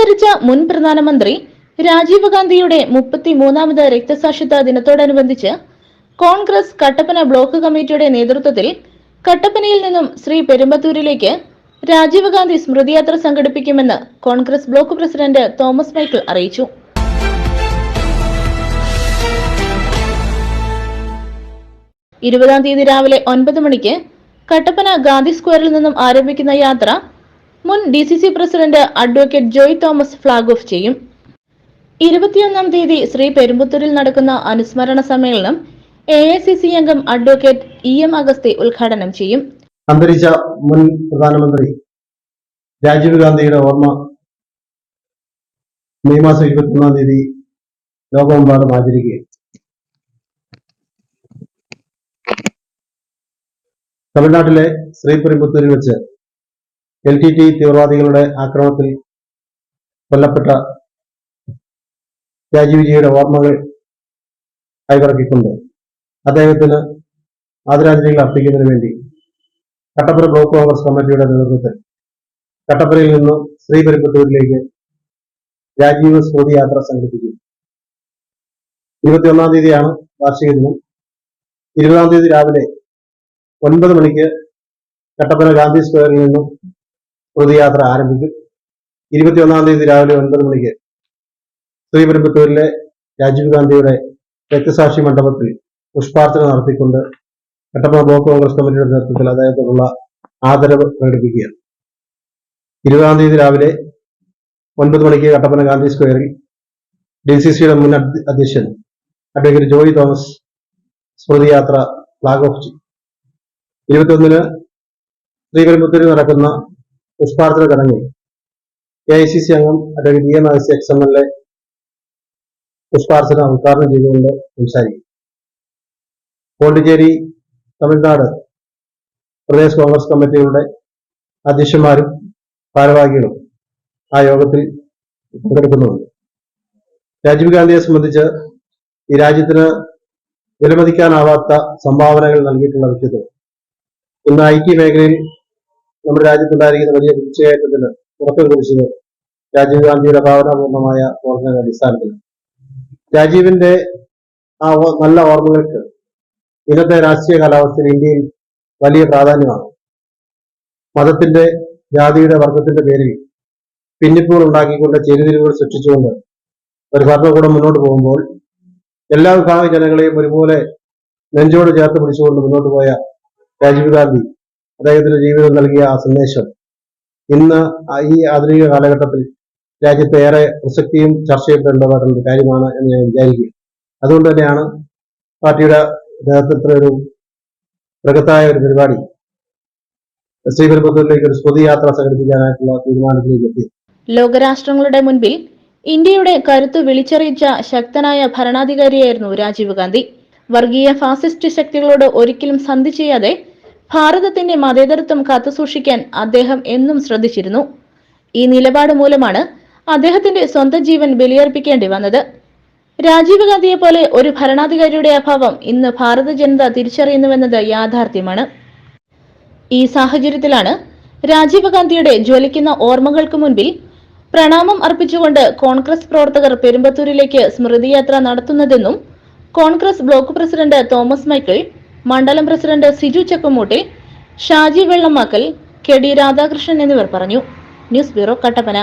അന്തരിച്ച മുൻ പ്രധാനമന്ത്രി രാജീവ് ഗാന്ധിയുടെ 33ാമത് രക്തസാക്ഷിത്വ ദിനത്തോടനുബന്ധിച്ച് കോൺഗ്രസ് കട്ടപ്പന ബ്ലോക്ക് കമ്മിറ്റിയുടെ നേതൃത്വത്തിൽ കട്ടപ്പനയിൽ നിന്നും ശ്രീ പെരുമ്പത്തൂരിലേക്ക് രാജീവ് ഗാന്ധി സ്മൃതിയാത്ര സംഘടിപ്പിക്കുമെന്ന് Congress block president Thomas Michael അറിയിച്ചു. 20-ാം തീയതി രാവിലെ 9 മണിക്ക് കട്ടപ്പന ഗാന്ധി സ്ക്വയറിൽ നിന്നും ആരംഭിക്കുന്ന യാത്ര മുൻ DCC president advocate Joy Thomas flag off ചെയ്യും. 21-ാം തീയതി ശ്രീ പെരുമ്പത്തൂരിൽ നടക്കുന്ന അനുസ്മരണ സമ്മേളനം AICC അംഗം അഡ്വക്കേറ്റ് EM അഗസ്തി ഉദ്ഘാടനം ചെയ്യും. അന്തരിച്ച മുൻ പ്രധാനമന്ത്രി രാജീവ് ഗാന്ധിയുടെ ഓർമ്മ മെയ് മാസം 21-ാം തീയതി ലോകമെമ്പാടും ആചരിക്കുകയും തമിഴ്നാട്ടിലെ ശ്രീപെരുമ്പത്തൂരിൽ വെച്ച് LTT തീവ്രവാദികളുടെ ആക്രമണത്തിൽ കൊല്ലപ്പെട്ട രാജീവ്ജിയുടെ ഓർമ്മകൾ കൈവറക്കിക്കൊണ്ട് അദ്ദേഹത്തിന് ആദരാഞ്ജലികൾ അർപ്പിക്കുന്നതിന് വേണ്ടി കട്ടപ്പന ബ്ലോക്ക് കോൺഗ്രസ് കമ്മിറ്റിയുടെ നേതൃത്വത്തിൽ കട്ടപ്പനയിൽ നിന്ന് ശ്രീപെരുമ്പത്തൂരിലേക്ക് രാജീവ് സ്മൃതി യാത്ര സംഘടിപ്പിക്കും. 21-ാം തീയതിയാണ് വാർഷിക ദിനം. 20-ാം തീയതി രാവിലെ 9 മണിക്ക് കട്ടപ്പന ഗാന്ധി സ്ക്വയറിൽ നിന്നും സ്മൃതിയാത്ര ആരംഭിക്കും. 21-ാം തീയതി രാവിലെ 9 മണിക്ക് ശ്രീപെരുമ്പത്തൂരിലെ രാജീവ് ഗാന്ധിയുടെ രക്തസാക്ഷി മണ്ഡപത്തിൽ പുഷ്പാർച്ചന നടത്തിക്കൊണ്ട് കട്ടപ്പന ബ്ലോക്ക് കോൺഗ്രസ് കമ്മിറ്റിയുടെ നേതൃത്വത്തിൽ അദ്ദേഹത്തോടുള്ള ആദരവ് പ്രകടിപ്പിക്കുകയാണ്. 20-ാം തീയതി രാവിലെ 9 മണിക്ക് കട്ടപ്പന ഗാന്ധി സ്ക്വയറിൽ DCCയുടെ മുൻ അധ്യക്ഷൻ അഡ്വക്കേറ്റ് ജോയ് തോമസ് സ്മൃതിയാത്ര ഫ്ളാഗ് ഓഫ് ചെയ്യും. 21-ന് ശ്രീപെരുമ്പത്തൂരിൽ നടക്കുന്ന പുഷ്പാർച്ചന ചടങ്ങിൽ AICC അംഗം അഡ്വക്കേറ്റ് EM അഗസ്തി XMLA പുഷ്പാർച്ചന ഉദ്ഘാടനം ചെയ്തുകൊണ്ട് സംസാരിക്കും. പോണ്ടിച്ചേരി, തമിഴ്നാട് പ്രദേശ് കോൺഗ്രസ് കമ്മിറ്റികളുടെ അധ്യക്ഷന്മാരും ഭാരവാഹികളും ആ യോഗത്തിൽ പങ്കെടുക്കുന്നുണ്ട്. രാജീവ് ഗാന്ധിയെ സംബന്ധിച്ച് ഈ രാജ്യത്തിന് വിലമതിക്കാനാവാത്ത സംഭാവനകൾ നൽകിയിട്ടുള്ള വ്യക്തിത്വം ഇന്ന് IT മേഖലയിൽ നമ്മുടെ രാജ്യത്തുണ്ടായിരിക്കുന്ന വലിയ തീർച്ചയായിട്ടും പുറത്തു കുറിച്ചത് രാജീവ് ഗാന്ധിയുടെ ഭാവനാപൂർണമായ ഓർമ്മയുടെ അടിസ്ഥാനത്തിൽ. രാജീവിന്റെ ആ നല്ല ഓർമ്മകൾക്ക് ഇന്നത്തെ രാഷ്ട്രീയ കാലാവസ്ഥയിൽ ഇന്ത്യയിൽ വലിയ പ്രാധാന്യമാണ്. മതത്തിന്റെ, ജാതിയുടെ, വർഗത്തിന്റെ പേരിൽ ഭിന്നിപ്പുകൾ ഉണ്ടാക്കിക്കൊണ്ട് ചേരിതിരിവുകൾ സൃഷ്ടിച്ചുകൊണ്ട് ഒരു ഭരണകൂടം മുന്നോട്ട് പോകുമ്പോൾ എല്ലാ വിഭാഗം ജനങ്ങളെയും ഒരുപോലെ നെഞ്ചോട് ചേർത്ത് പിടിച്ചുകൊണ്ട് മുന്നോട്ട് പോയ രാജീവ് ഗാന്ധി അദ്ദേഹത്തിന്റെ ജീവിതം നൽകിയ ആ സന്ദേശം ഇന്ന് ഈ ആധുനിക കാലഘട്ടത്തിൽ രാജ്യത്ത് ഏറെ പ്രസക്തിയും ചർച്ച ചെയ്യപ്പെടേണ്ടതായിട്ടുള്ള കാര്യമാണ് എന്ന് ഞാൻ വിചാരിക്കുക. അതുകൊണ്ട് തന്നെയാണ് പാർട്ടിയുടെ നേതൃത്വത്തിൽ ഒരു ബൃഹത്തായ ഒരു പരിപാടി ശ്രീപെരുമ്പത്തൂരിലേക്ക് ഒരു സ്മൃതിയാത്ര സംഘടിപ്പിക്കാനായിട്ടുള്ള തീരുമാനത്തിലേക്ക് എത്തി. ലോകരാഷ്ട്രങ്ങളുടെ മുൻപിൽ ഇന്ത്യയുടെ കരുത്ത് വിളിച്ചറിയിച്ച ശക്തനായ ഭരണാധികാരിയായിരുന്നു രാജീവ് ഗാന്ധി. വർഗീയ ഫാസിസ്റ്റ് ശക്തികളോട് ഒരിക്കലും സന്ധി ചെയ്യാതെ ഭാരതത്തിന്റെ മതേതരത്വം കാത്തുസൂക്ഷിക്കാൻ അദ്ദേഹം എന്നും ശ്രദ്ധിച്ചിരുന്നു. ഈ നിലപാട് മൂലമാണ് അദ്ദേഹത്തിന്റെ സ്വന്തം ജീവൻ ബലിയർപ്പിക്കേണ്ടി വന്നത്. രാജീവ് ഗാന്ധിയെ പോലെ ഒരു ഭരണാധികാരിയുടെ അഭാവം ഇന്ന് ഭാരത ജനത തിരിച്ചറിയുന്നുവെന്നത് യാഥാർത്ഥ്യമാണ്. ഈ സാഹചര്യത്തിലാണ് രാജീവ് ഗാന്ധിയുടെ ജ്വലിക്കുന്ന ഓർമ്മകൾക്ക് മുൻപിൽ പ്രണാമം അർപ്പിച്ചുകൊണ്ട് കോൺഗ്രസ് പ്രവർത്തകർ പെരുമ്പത്തൂരിലേക്ക് സ്മൃതിയാത്ര നടത്തുന്നതെന്നും Congress block president Thomas Michael, മണ്ഡലം പ്രസിഡന്റ് സിജു ചക്കുമൂട്ടിൽ, ഷാജി വെള്ളമാക്കൽ, KD രാധാകൃഷ്ണൻ എന്നിവർ പറഞ്ഞു. News bureau, Kattappana.